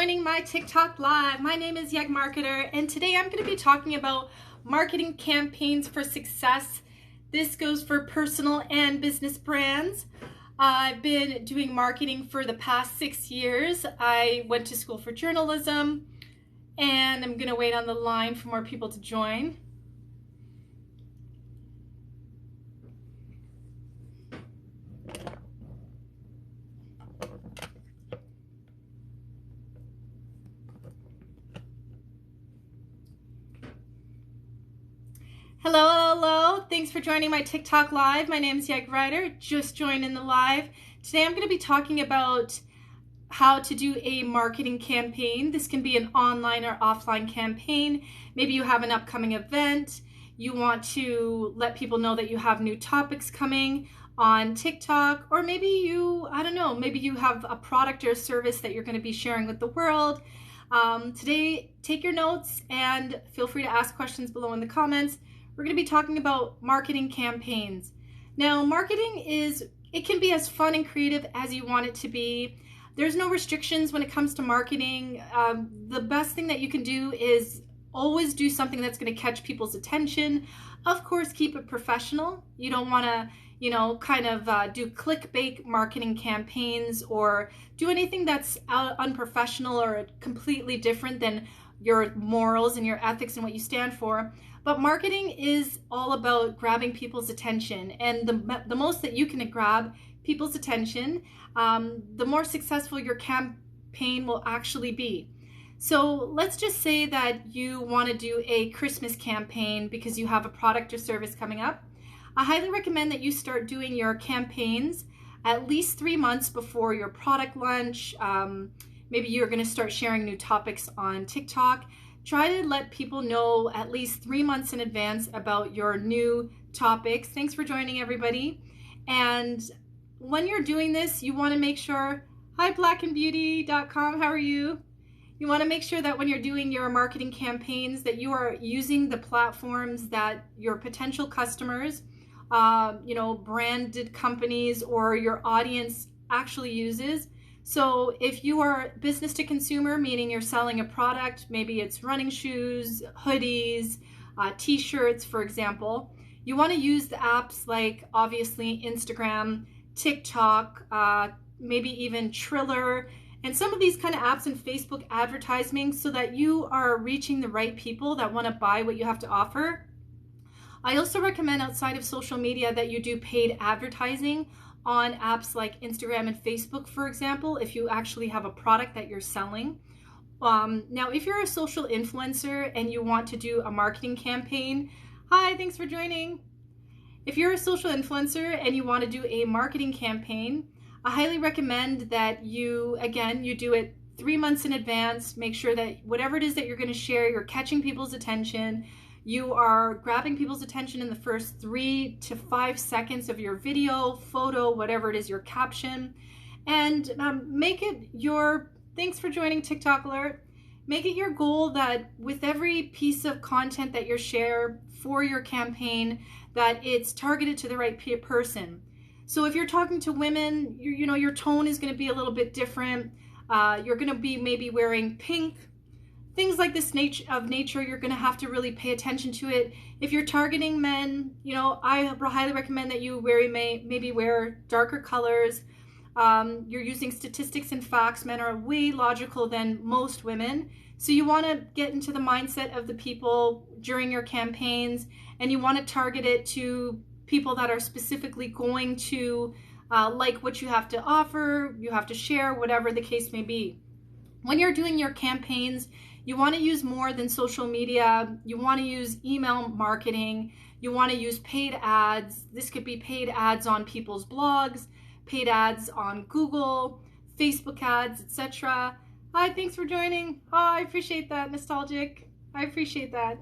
joining my TikTok live. My name is Yeg Marketer, and today I'm going to be talking about marketing campaigns for success. This goes for personal and business brands. I've been doing marketing for the past 6 years. I went to school for journalism, and I'm going to wait on the line for more people to join. Hello. Thanks for joining my TikTok live. My name is Yeg Ryder. Just joined in the live. Today I'm going to be talking about how to do a marketing campaign. This can be an online or offline campaign. Maybe you have an upcoming event. You want to let people know that you have new topics coming on TikTok, or maybe maybe you have a product or a service that you're going to be sharing with the world. Today, take your notes and feel free to ask questions below in the comments. We're going to be talking about marketing campaigns. Now, marketing it can be as fun and creative as you want it to be. There's no restrictions when it comes to marketing. The best thing that you can do is always do something that's going to catch people's attention. Of course, keep it professional. You don't want to, do clickbait marketing campaigns or do anything that's unprofessional or completely different than your morals and your ethics and what you stand for. But marketing is all about grabbing people's attention, and the most that you can grab people's attention, the more successful your campaign will actually be. So let's just say that you want to do a Christmas campaign because you have a product or service coming up. I highly recommend that you start doing your campaigns at least 3 months before your product launch. Maybe you're going to start sharing new topics on TikTok. Try to let people know at least 3 months in advance about your new topics. Thanks for joining, everybody. And when you're doing this, you want to make sure, hi blackandbeauty.com, how are you? You want to make sure that when you're doing your marketing campaigns that you are using the platforms that your potential customers, branded companies or your audience actually uses. So if you are business to consumer, meaning you're selling a product, maybe it's running shoes, hoodies, t-shirts, for example, you want to use the apps like obviously Instagram, TikTok, maybe even Triller, and some of these kind of apps and Facebook advertising so that you are reaching the right people that want to buy what you have to offer. I also recommend outside of social media that you do paid advertising on apps like Instagram and Facebook, for example, if you actually have a product that you're selling. Now, if you're a social influencer and you want to do a marketing campaign, hi, thanks for joining. If you're a social influencer and you want to do a marketing campaign, I highly recommend that you do it 3 months in advance. Make sure that whatever it is that you're going to share, you're catching people's attention. You are grabbing people's attention in the first 3 to 5 seconds of your video, photo, whatever it is, your caption. And make it your, thanks for joining TikTok Alert. Make it your goal that with every piece of content that you share for your campaign, that it's targeted to the right person. So if you're talking to women, your tone is going to be a little bit different. You're going to be maybe wearing pink. Things like this nature, you're going to have to really pay attention to it. If you're targeting men, I highly recommend that you maybe wear darker colors. You're using statistics and facts. Men are way logical than most women. So you want to get into the mindset of the people during your campaigns, and you want to target it to people that are specifically going to like what you have to offer, you have to share, whatever the case may be. When you're doing your campaigns, you want to use more than social media. You want to use email marketing. You want to use paid ads. This could be paid ads on people's blogs, paid ads on Google, Facebook ads, etc. Hi, thanks for joining. Oh, I appreciate that, Nostalgic. I appreciate that.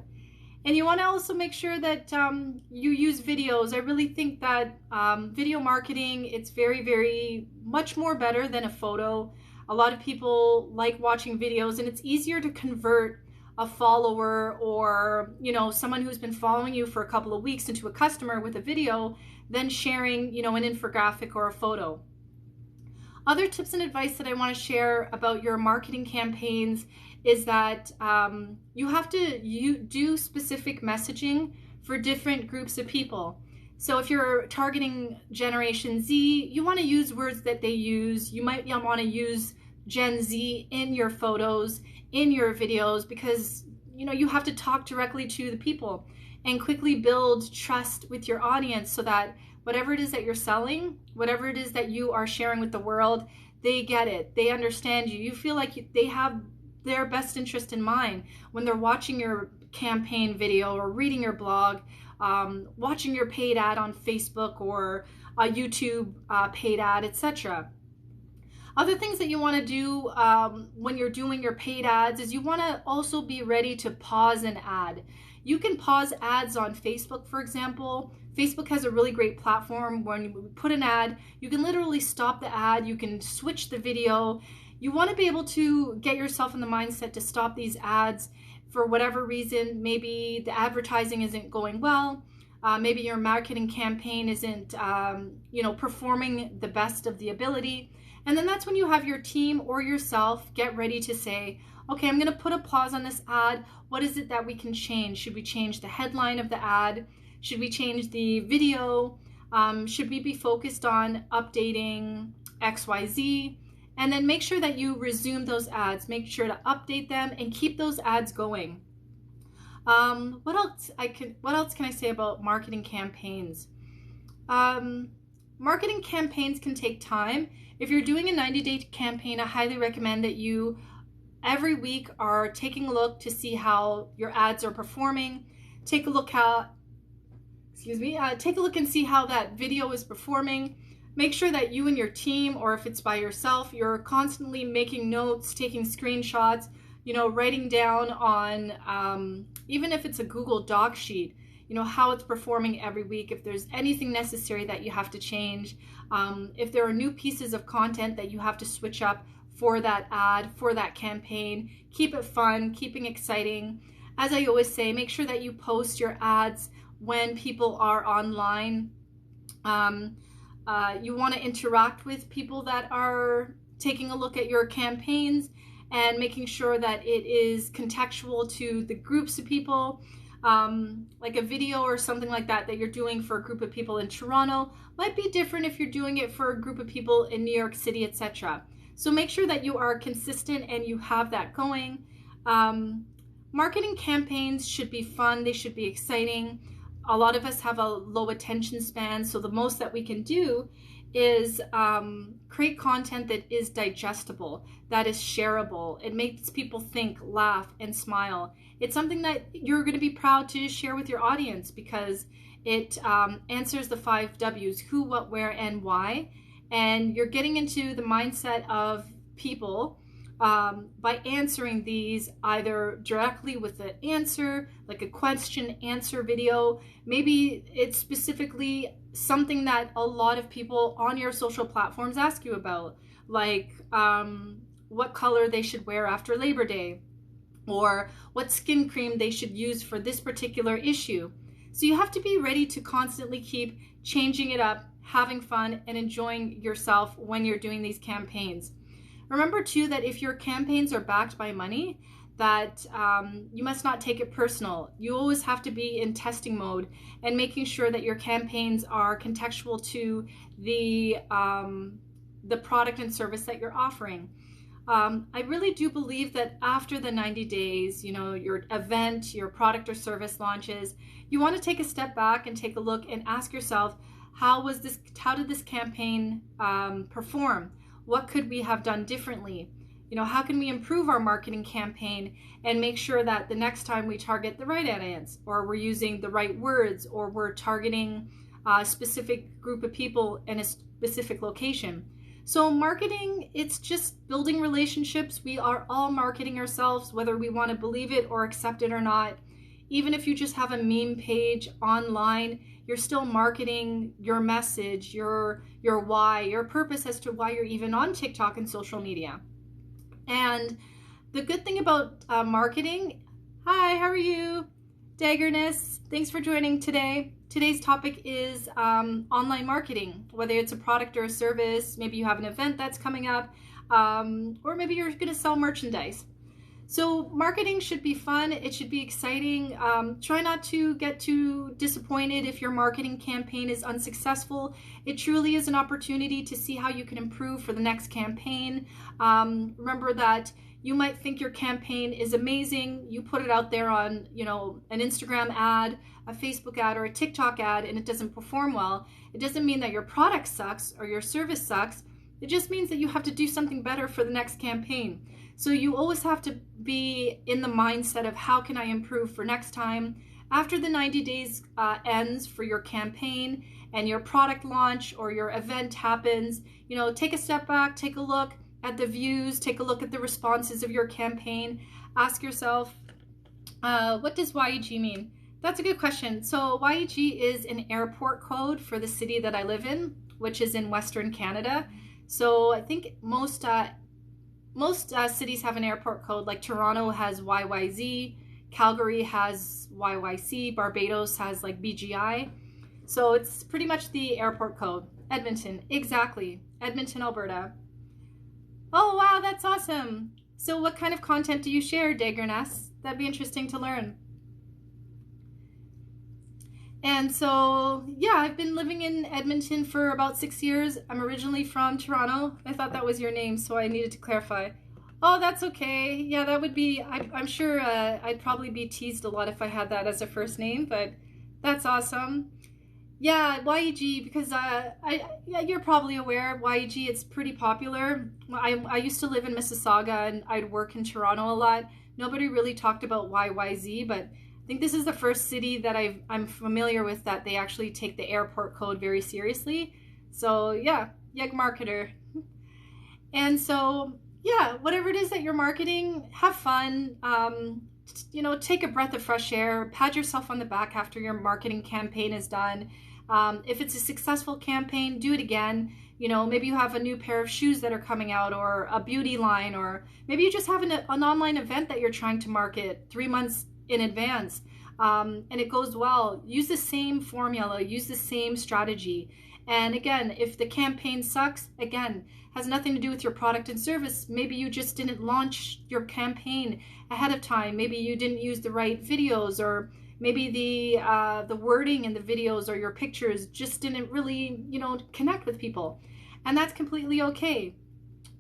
And you want to also make sure that you use videos. I really think that video marketing, it's very, very much more better than a photo. A lot of people like watching videos, and it's easier to convert a follower or someone who's been following you for a couple of weeks into a customer with a video than sharing an infographic or a photo. Other tips and advice that I want to share about your marketing campaigns is that you have to do specific messaging for different groups of people. So if you're targeting Generation Z, you want to use words that they use. You might want to use Gen Z in your photos, in your videos, because you have to talk directly to the people and quickly build trust with your audience so that whatever it is that you're selling, whatever it is that you are sharing with the world, they get it. They understand you. You feel like they have their best interest in mind when they're watching your campaign video or reading your blog, watching your paid ad on Facebook or a YouTube paid ad, etc. Other things that you want to do when you're doing your paid ads is you want to also be ready to pause an ad. You can pause ads on Facebook, for example. Facebook has a really great platform. When you put an ad, you can literally stop the ad. You can switch the video. You want to be able to get yourself in the mindset to stop these ads for whatever reason. Maybe the advertising isn't going well. Maybe your marketing campaign isn't performing the best of the ability. And then that's when you have your team or yourself get ready to say, okay, I'm going to put a pause on this ad. What is it that we can change? Should we change the headline of the ad? Should we change the video? Should we be focused on updating XYZ? And then make sure that you resume those ads. Make sure to update them and keep those ads going. What else can I say about marketing campaigns? Marketing campaigns can take time. If you're doing a 90-day campaign, I highly recommend that you every week are taking a look to see how your ads are performing. Take a look and see how that video is performing. Make sure that you and your team, or if it's by yourself, you're constantly making notes, taking screenshots, writing down on, even if it's a Google Doc sheet, how it's performing every week, if there's anything necessary that you have to change, if there are new pieces of content that you have to switch up for that ad, for that campaign. Keep it fun, keeping exciting. As I always say, make sure that you post your ads when people are online. You want to interact with people that are taking a look at your campaigns and making sure that it is contextual to the groups of people. Like a video or something like that you're doing for a group of people in Toronto might be different if you're doing it for a group of people in New York City, etc. So make sure that you are consistent and you have that going. Marketing campaigns should be fun. They should be exciting. A lot of us have a low attention span, so the most that we can do is create content that is digestible, that is shareable. It makes people think, laugh, and smile. It's something that you're going to be proud to share with your audience because it answers the 5 W's: who, what, where, and why. And you're getting into the mindset of people by answering these either directly with an answer, like a question answer video. Maybe it's specifically something that a lot of people on your social platforms ask you about, like what color they should wear after Labor Day, or what skin cream they should use for this particular issue. So you have to be ready to constantly keep changing it up, having fun, and enjoying yourself when you're doing these campaigns. Remember too that if your campaigns are backed by money, that you must not take it personal. You always have to be in testing mode and making sure that your campaigns are contextual to the product and service that you're offering. I really do believe that after the 90 days, your event, your product or service launches, you want to take a step back and take a look and ask yourself, how did this campaign perform? What could we have done differently? How can we improve our marketing campaign and make sure that the next time we target the right audience, or we're using the right words, or we're targeting a specific group of people in a specific location? So marketing, it's just building relationships. We are all marketing ourselves, whether we want to believe it or accept it or not. Even if you just have a meme page online, you're still marketing your message, your why, your purpose as to why you're even on TikTok and social media. And the good thing about marketing, hi, how are you? Daggerness, thanks for joining today. Today's topic is online marketing, whether it's a product or a service. Maybe you have an event that's coming up, or maybe you're going to sell merchandise. So marketing should be fun. It should be exciting. Try not to get too disappointed if your marketing campaign is unsuccessful. It truly is an opportunity to see how you can improve for the next campaign. Remember that you might think your campaign is amazing. You put it out there on, an Instagram ad, a Facebook ad, or a TikTok ad, and it doesn't perform well. It doesn't mean that your product sucks or your service sucks. It just means that you have to do something better for the next campaign. So you always have to be in the mindset of how can I improve for next time. After the 90 days ends for your campaign and your product launch or your event happens, take a step back, take a look at the views, take a look at the responses of your campaign. Ask yourself, what does YEG mean? That's a good question. So YEG is an airport code for the city that I live in, which is in Western Canada. So I think most cities have an airport code, like Toronto has YYZ, Calgary has YYC, Barbados has like BGI. So it's pretty much the airport code. Edmonton, exactly. Edmonton, Alberta. Oh, wow, that's awesome. So what kind of content do you share, Daggerness? That'd be interesting to learn. And so, yeah, I've been living in Edmonton for about 6 years. I'm originally from Toronto. I thought that was your name, so I needed to clarify. Oh, that's okay. Yeah, that would be, I'm sure I'd probably be teased a lot if I had that as a first name, but that's awesome. Yeah, YEG, because yeah, you're probably aware, YEG, it's pretty popular. I used to live in Mississauga and I'd work in Toronto a lot. Nobody really talked about YYZ, but I think this is the first city that I'm familiar with that they actually take the airport code very seriously. So yeah, YEG marketer. And so yeah, whatever it is that you're marketing, have fun. Take a breath of fresh air. Pat yourself on the back after your marketing campaign is done. If it's a successful campaign, do it again. Maybe you have a new pair of shoes that are coming out, or a beauty line, or maybe you just have an online event that you're trying to market 3 months in advance, and it goes well. Use the same formula, use the same strategy. And again, if the campaign sucks, again, has nothing to do with your product and service. Maybe you just didn't launch your campaign ahead of time. Maybe you didn't use the right videos, or maybe the wording in the videos or your pictures just didn't really, connect with people. And that's completely okay.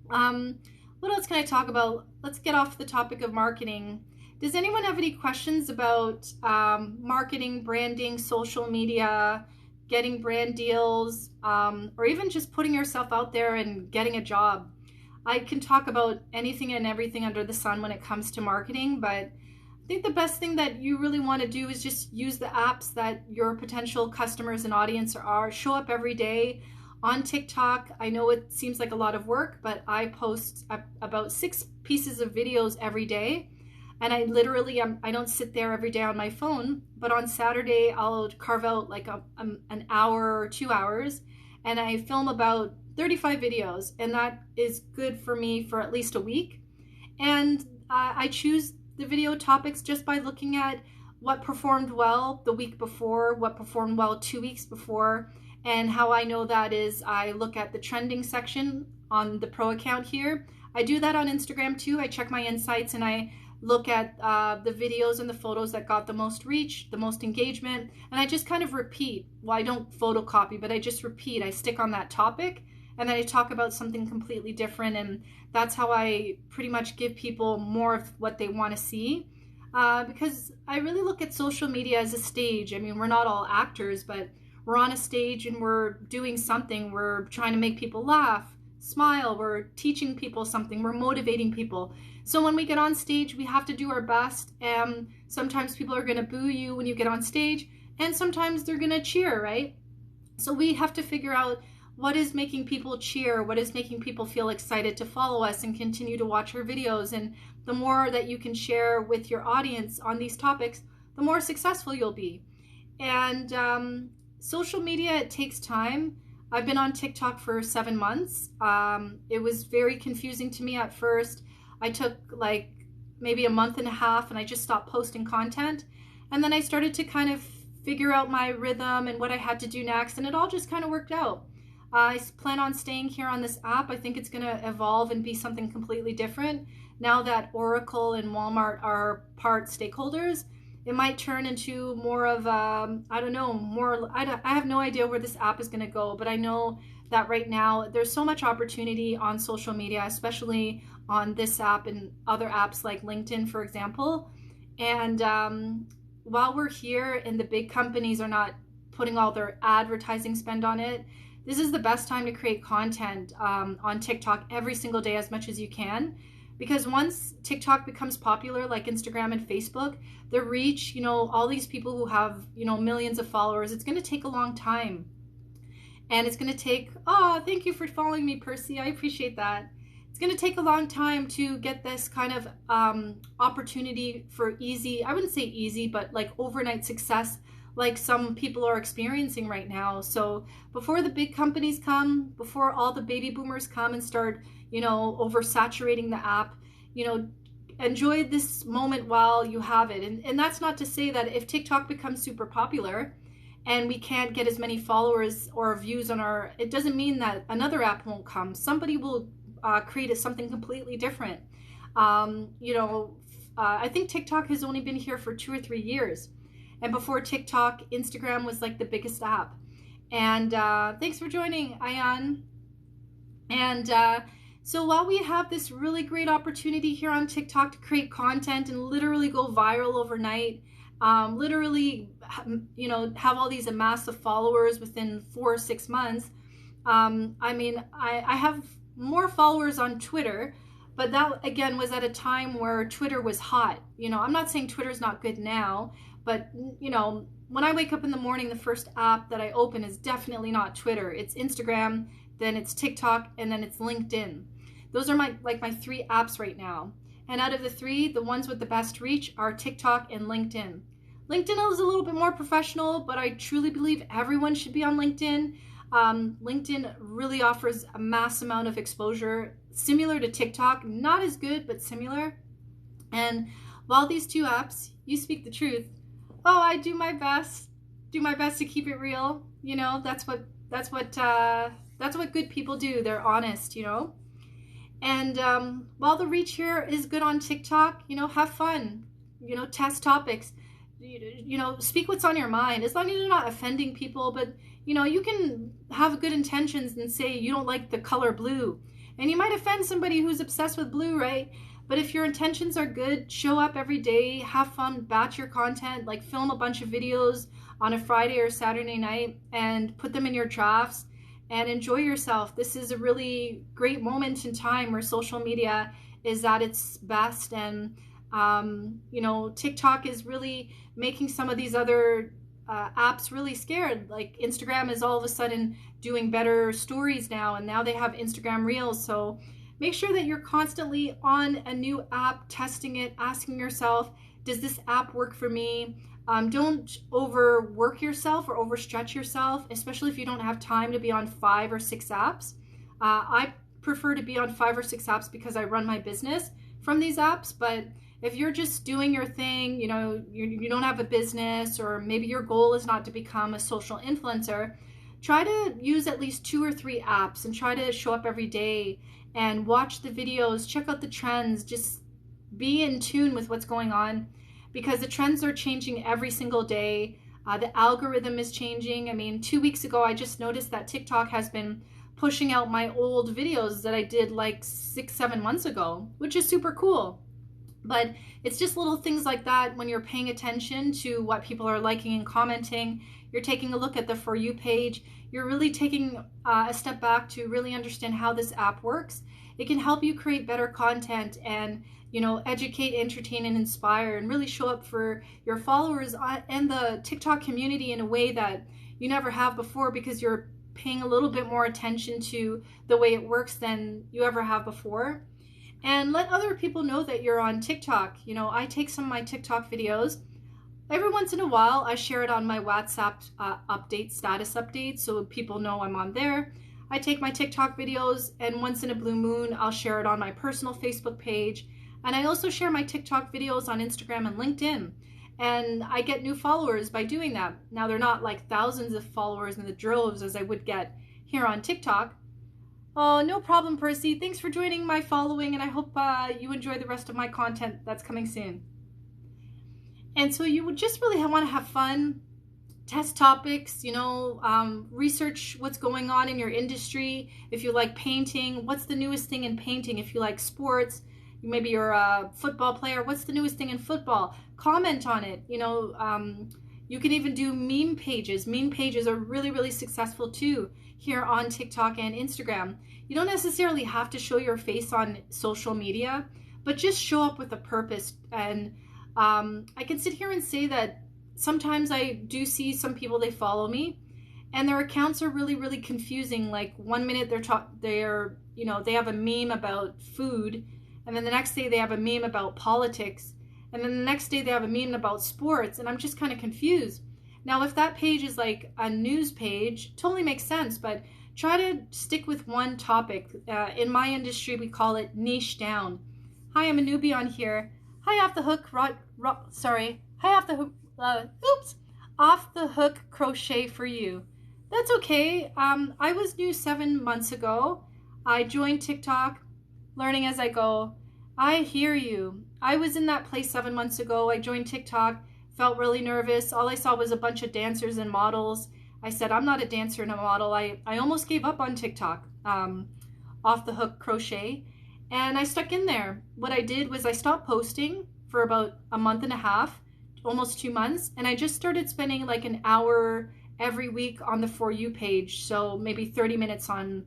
What else can I talk about? Let's get off the topic of marketing. Does anyone have any questions about marketing, branding, social media, getting brand deals, or even just putting yourself out there and getting a job? I can talk about anything and everything under the sun when it comes to marketing, but I think the best thing that you really want to do is just use the apps that your potential customers and audience are. Show up every day on TikTok. I know it seems like a lot of work, but I post about 6 pieces of videos every day. And I literally, I don't sit there every day on my phone, but on Saturday, I'll carve out like an hour or 2 hours, and I film about 35 videos, and that is good for me for at least a week. And I choose the video topics just by looking at what performed well the week before, what performed well 2 weeks before. And how I know that is I look at the trending section on the pro account here. I do that on Instagram too. I check my insights and I look at the videos and the photos that got the most reach, the most engagement, and I just kind of repeat. Well, I don't photocopy, but I just repeat. I stick on that topic, and then I talk about something completely different, and that's how I pretty much give people more of what they want to see, because I really look at social media as a stage. I mean, we're not all actors, but we're on a stage and we're doing something. We're trying to make people laugh, smile, we're teaching people something, we're motivating people. So when we get on stage, we have to do our best, and sometimes people are going to boo you when you get on stage, and sometimes they're going to cheer, right? So we have to figure out what is making people cheer, what is making people feel excited to follow us and continue to watch our videos. And the more that you can share with your audience on these topics, the more successful you'll be. And social media, it takes time. I've been on TikTok for 7 months. It was very confusing to me at first. I took maybe a month and a half and I just stopped posting content. And then I started to kind of figure out my rhythm and what I had to do next, and it all just kind of worked out. I plan on staying here on this app. I think it's going to evolve and be something completely different. Now that Oracle and Walmart are part stakeholders, it might turn into more of, I don't know, I have no idea where this app is going to go, but I know that right now there's so much opportunity on social media, especially on this app and other apps like LinkedIn, for example. And while we're here and the big companies are not putting all their advertising spend on it, this is the best time to create content on TikTok every single day as much as you can. Because once TikTok becomes popular, like Instagram and Facebook, the reach, all these people who have, millions of followers, it's going to take a long time. And it's going to take, thank you for following me, Percy. I appreciate that. It's going to take a long time to get this kind of opportunity for easy, I wouldn't say easy, but like overnight success, like some people are experiencing right now. So before the big companies come, before all the baby boomers come and start, oversaturating the app, enjoy this moment while you have it. And that's not to say that if TikTok becomes super popular and we can't get as many followers or views on it doesn't mean that another app won't come. Somebody will create something completely different. I think TikTok has only been here for 2 or 3 years. And before TikTok, Instagram was like the biggest app. And thanks for joining, Ayan. And so while we have this really great opportunity here on TikTok to create content and literally go viral overnight, literally, have all these massive followers within 4 or 6 months. I have more followers on Twitter, but that again was at a time where Twitter was hot. I'm not saying Twitter's not good now, but when I wake up in the morning, the first app that I open is definitely not Twitter. It's Instagram, then it's TikTok, and then it's LinkedIn. Those are my 3 apps right now. And out of the 3, the ones with the best reach are TikTok and LinkedIn. LinkedIn is a little bit more professional, but I truly believe everyone should be on LinkedIn. LinkedIn really offers a mass amount of exposure, similar to TikTok, not as good, but similar. And while these 2 apps, you speak the truth. I do my best to keep it real. That's what good people do. They're honest, And while the reach here is good on TikTok, have fun, test topics, speak what's on your mind, as long as you're not offending people. But, you can have good intentions and say you don't like the color blue, and you might offend somebody who's obsessed with blue, right? But if your intentions are good, show up every day, have fun, batch your content, like film a bunch of videos on a Friday or Saturday night and put them in your drafts and enjoy yourself. This is a really great moment in time where social media is at its best. And, TikTok is really making some of these other apps really scared. Like Instagram is all of a sudden doing better stories now, and now they have Instagram Reels. So make sure that you're constantly on a new app, testing it, asking yourself, does this app work for me? Don't overwork yourself or overstretch yourself, especially if you don't have time to be on 5 or 6 apps. I prefer to be on 5 or 6 apps because I run my business from these apps. But if you're just doing your thing, you don't have a business, or maybe your goal is not to become a social influencer, try to use at least 2 or 3 apps and try to show up every day and watch the videos, check out the trends, just be in tune with what's going on, because the trends are changing every single day. The algorithm is changing. 2 weeks ago, I just noticed that TikTok has been pushing out my old videos that I did like 6-7 months ago, which is super cool. But it's just little things like that. When you're paying attention to what people are liking and commenting, you're taking a look at the For You page, you're really taking a step back to really understand how this app works. It can help you create better content and, educate, entertain, and inspire, and really show up for your followers and the TikTok community in a way that you never have before, because you're paying a little bit more attention to the way it works than you ever have before. And let other people know that you're on TikTok. I take some of my TikTok videos. Every once in a while, I share it on my WhatsApp status update, so people know I'm on there. I take my TikTok videos, and once in a blue moon, I'll share it on my personal Facebook page. And I also share my TikTok videos on Instagram and LinkedIn. And I get new followers by doing that. Now, they're not like thousands of followers in the droves as I would get here on TikTok. Oh, no problem, Percy. Thanks for joining my following, and I hope you enjoy the rest of my content that's coming soon. And so you would just really want to have fun, test topics, research what's going on in your industry. If you like painting, what's the newest thing in painting? If you like sports, maybe you're a football player, what's the newest thing in football? Comment on it. You can even do meme pages. Meme pages are really, really successful too here on TikTok and Instagram. You don't necessarily have to show your face on social media, but just show up with a purpose. And I can sit here and say that sometimes I do see some people, they follow me and their accounts are really, really confusing. Like one minute they have a meme about food, and then the next day they have a meme about politics, and then the next day they have a meme about sports, and I'm just kind of confused. Now, if that page is like a news page, totally makes sense, but try to stick with one topic. In my industry, we call it niche down. Hi, I'm a newbie on here. Hi, off the hook, Hi, off the hook. Off the hook crochet for you. That's okay. I was new 7 months ago. I joined TikTok, learning as I go. I hear you. I was in that place 7 months ago. I joined TikTok, felt really nervous. All I saw was a bunch of dancers and models. I said, I'm not a dancer and a model. I almost gave up on TikTok, off the hook crochet, and I stuck in there. What I did was I stopped posting for about a month and a half, almost 2 months, and I just started spending like an hour every week on the For You page. So maybe 30 minutes on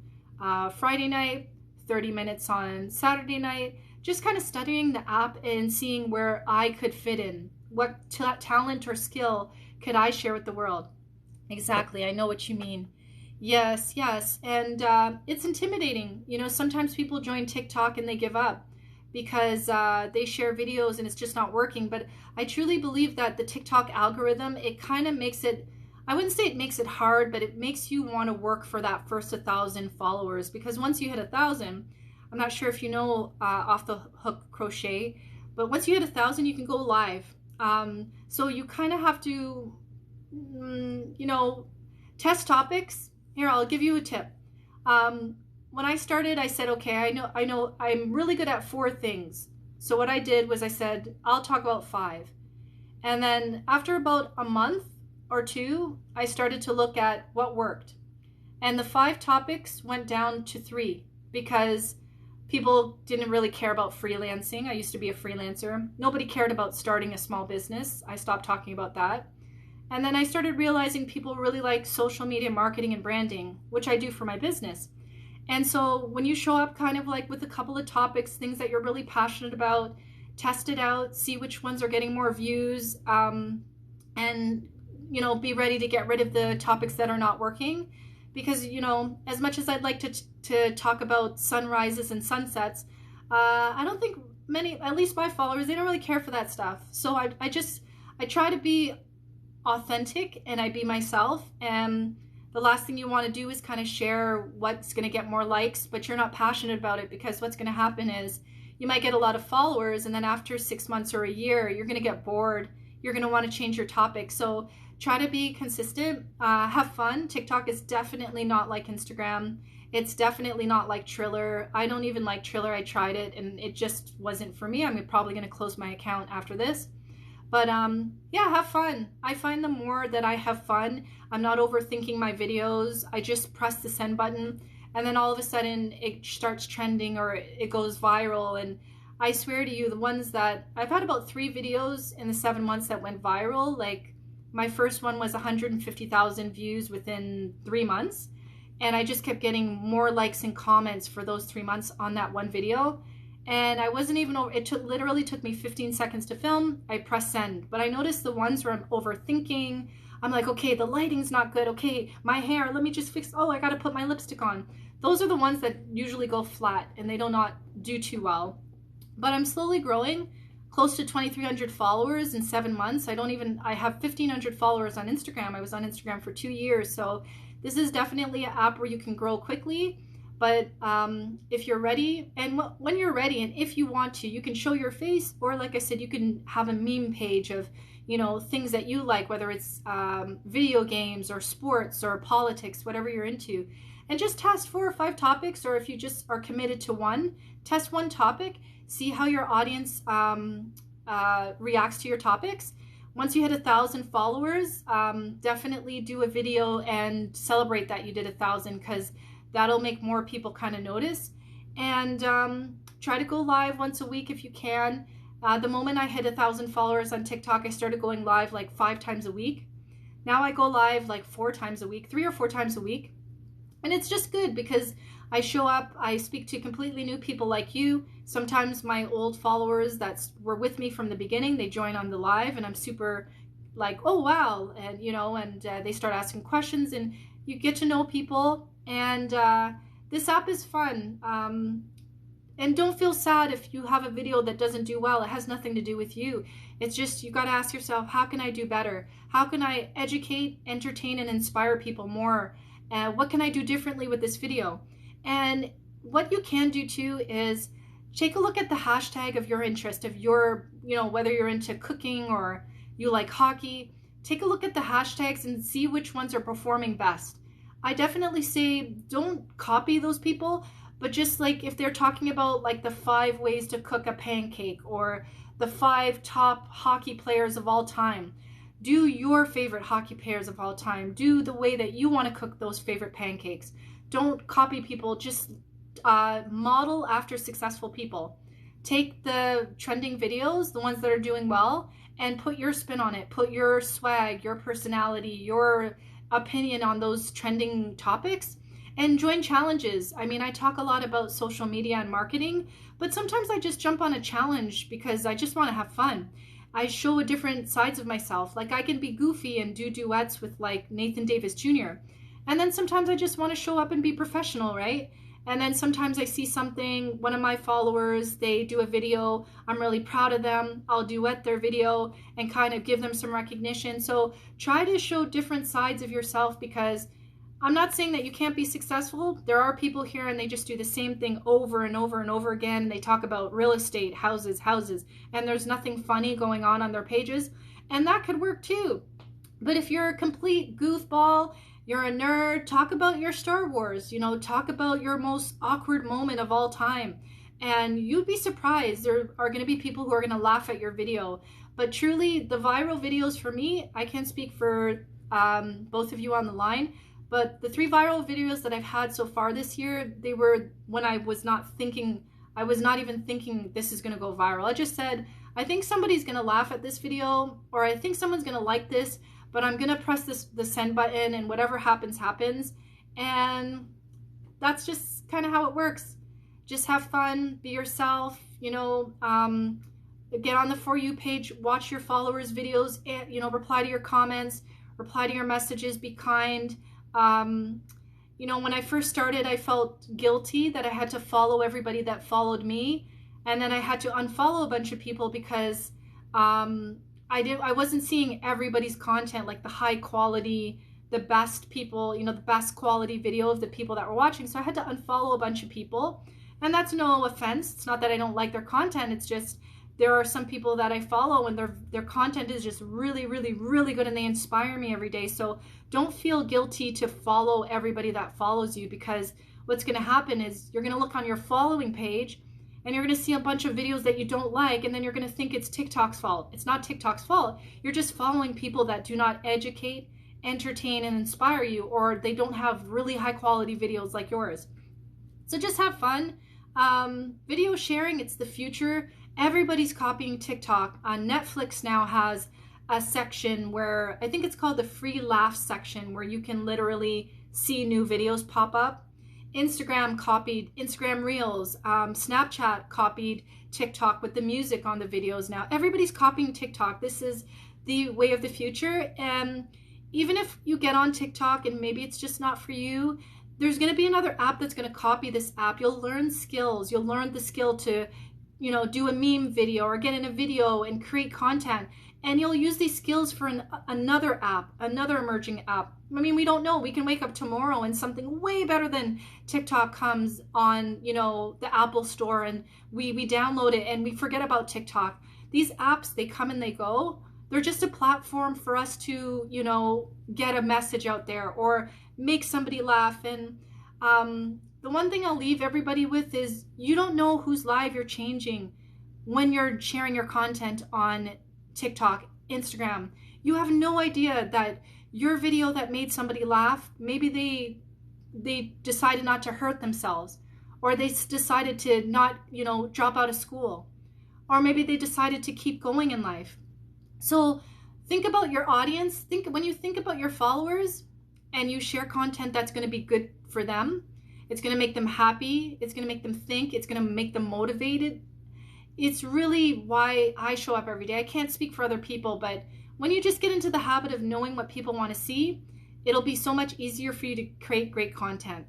Friday night, 30 minutes on Saturday night, just kind of studying the app and seeing where I could fit in. What talent or skill could I share with the world? Exactly, I know what you mean. Yes, and it's intimidating. Sometimes people join TikTok and they give up because they share videos and it's just not working. But I truly believe that the TikTok algorithm, it kind of makes it, I wouldn't say it makes it hard, but it makes you want to work for that first 1,000 followers. Because once you hit 1,000, I'm not sure if you know off the hook crochet, but once you hit 1,000, you can go live. So you kind of have to, test topics. Here, I'll give you a tip. When I started, I said, okay, I know I'm really good at 4 things. So what I did was I said, I'll talk about 5. And then after about a month or 2, I started to look at what worked. And the 5 topics went down to 3 because people didn't really care about freelancing. I used to be a freelancer. Nobody cared about starting a small business. I stopped talking about that. And then I started realizing people really like social media marketing and branding, which I do for my business. And so when you show up kind of like with a couple of topics, things that you're really passionate about, test it out, see which ones are getting more views, and be ready to get rid of the topics that are not working. Because, as much as I'd like to talk about sunrises and sunsets, I don't think many, at least my followers, they don't really care for that stuff. So I try to be authentic and I be myself. And the last thing you want to do is kind of share what's going to get more likes, but you're not passionate about it, because what's going to happen is you might get a lot of followers, and then after 6 months or a year, you're going to get bored. You're going to want to change your topic. So try to be consistent, have fun. TikTok is definitely not like Instagram. It's definitely not like Triller. I don't even like Triller. I tried it and it just wasn't for me. I'm probably going to close my account after this. But yeah, have fun. I find the more that I have fun, I'm not overthinking my videos. I just press the send button and then all of a sudden it starts trending or it goes viral. And I swear to you, the ones that I've had about 3 videos in the 7 months that went viral. Like my first one was 150,000 views within 3 months. And I just kept getting more likes and comments for those 3 months on that one video. And I wasn't even over, literally took me 15 seconds to film. I pressed send, but I noticed the ones where I'm overthinking. I'm like, okay, the lighting's not good. Okay, my hair, let me just fix, oh, I got to put my lipstick on. Those are the ones that usually go flat and they do not do too well. But I'm slowly growing, close to 2,300 followers in 7 months. I have 1,500 followers on Instagram. I was on Instagram for 2 years. So this is definitely an app where you can grow quickly. But if you're ready, and when you're ready, and if you want to, you can show your face, or like I said, you can have a meme page of, things that you like, whether it's video games or sports or politics, whatever you're into. And just test 4 or 5 topics, or if you just are committed to one, test one topic, see how your audience reacts to your topics. Once you hit 1,000 followers, definitely do a video and celebrate that you did 1,000, because that'll make more people kind of notice. And try to go live once a week if you can. The moment I hit 1,000 followers on TikTok, I started going live like 5 times a week. Now I go live like 4 times a week, 3 or 4 times a week. And it's just good because I show up, I speak to completely new people like you. Sometimes my old followers that were with me from the beginning, they join on the live, and I'm super like, oh wow, and they start asking questions, and you get to know people. And this app is fun. And don't feel sad if you have a video that doesn't do well. It has nothing to do with you. It's just, you got to ask yourself, how can I do better? How can I educate, entertain, and inspire people more? What can I do differently with this video? And what you can do too is take a look at the hashtag of your interest, of your, whether you're into cooking or you like hockey. Take a look at the hashtags and see which ones are performing best. I definitely say don't copy those people, but just like if they're talking about like the 5 ways to cook a pancake, or the 5 top hockey players of all time, do your favorite hockey players of all time. Do the way that you want to cook those favorite pancakes. Don't copy people, just model after successful people. Take the trending videos, the ones that are doing well, and put your spin on it. Put your swag, your personality, your opinion on those trending topics, and join challenges. I mean, I talk a lot about social media and marketing, but sometimes I just jump on a challenge because I just want to have fun. I show different sides of myself. Like I can be goofy and do duets with like Nathan Davis Jr. And then sometimes I just want to show up and be professional, right? And then sometimes I see something, one of my followers, they do a video, I'm really proud of them, I'll duet their video and kind of give them some recognition. So try to show different sides of yourself, because I'm not saying that you can't be successful. There are people here and they just do the same thing over and over and over again. They talk about real estate, houses, and there's nothing funny going on their pages. And that could work too. But if you're a complete goofball, you're a nerd, talk about your Star Wars, talk about your most awkward moment of all time. And you'd be surprised. There are going to be people who are going to laugh at your video. But truly, the viral videos for me, I can't speak for both of you on the line, but the 3 viral videos that I've had so far this year, they were when I was not even thinking this is going to go viral. I just said, I think somebody's going to laugh at this video, or I think someone's going to like this, but I'm going to press the send button, and whatever happens, happens. And that's just kind of how it works. Just have fun, be yourself, get on the For You page, watch your followers' videos, and, reply to your comments, reply to your messages, be kind. When I first started, I felt guilty that I had to follow everybody that followed me. And then I had to unfollow a bunch of people because I wasn't seeing everybody's content, like the high quality, the best people, the best quality video of the people that were watching. So I had to unfollow a bunch of people. And that's no offense. It's not that I don't like their content. It's just there are some people that I follow and their content is just really, really, really good, and they inspire me every day. So don't feel guilty to follow everybody that follows you, because what's going to happen is you're going to look on your following page and you're going to see a bunch of videos that you don't like, and then you're going to think it's TikTok's fault. It's not TikTok's fault. You're just following people that do not educate, entertain, and inspire you, or they don't have really high quality videos like yours. So just have fun. Video sharing, it's the future. Everybody's copying TikTok. Netflix now has a section where I think it's called the free laugh section, where you can literally see new videos pop up. Instagram copied Instagram Reels. Snapchat copied TikTok with the music on the videos now. Everybody's copying TikTok. This is the way of the future. And even if you get on TikTok and maybe it's just not for you, there's going to be another app that's going to copy this app. You'll learn skills. You'll learn the skill to do a meme video or get in a video and create content. and you'll use these skills for another app, another emerging app. I mean, we don't know. We can wake up tomorrow and something way better than TikTok comes on, you know, the Apple Store, and we download it and we forget about TikTok. These apps, they come and they go. They're just a platform for us to, you know, get a message out there or make somebody laugh. And the one thing I'll leave everybody with is you don't know whose life you're changing when you're sharing your content on TikTok, Instagram. You have no idea that your video that made somebody laugh, maybe they decided not to hurt themselves, or they decided to not, you know, drop out of school, or maybe they decided to keep going in life. So think about your audience. When you think about your followers and you share content that's going to be good for them, it's going to make them happy, it's going to make them think, it's going to make them motivated. It's really why I show up every day. I can't speak for other people, but when you just get into the habit of knowing what people want to see, it'll be so much easier for you to create great content.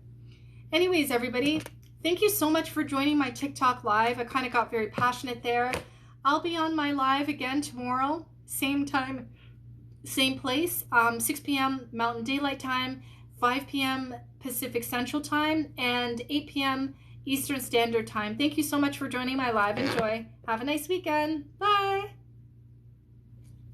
Anyways, everybody, thank you so much for joining my TikTok live. I kind of got very passionate there. I'll be on my live again tomorrow, same time, same place, 6 p.m. Mountain Daylight Time, 5 p.m. Pacific Central Time, and 8 p.m. Eastern Standard Time. Thank you so much for joining my live. Enjoy. Have a nice weekend. Bye.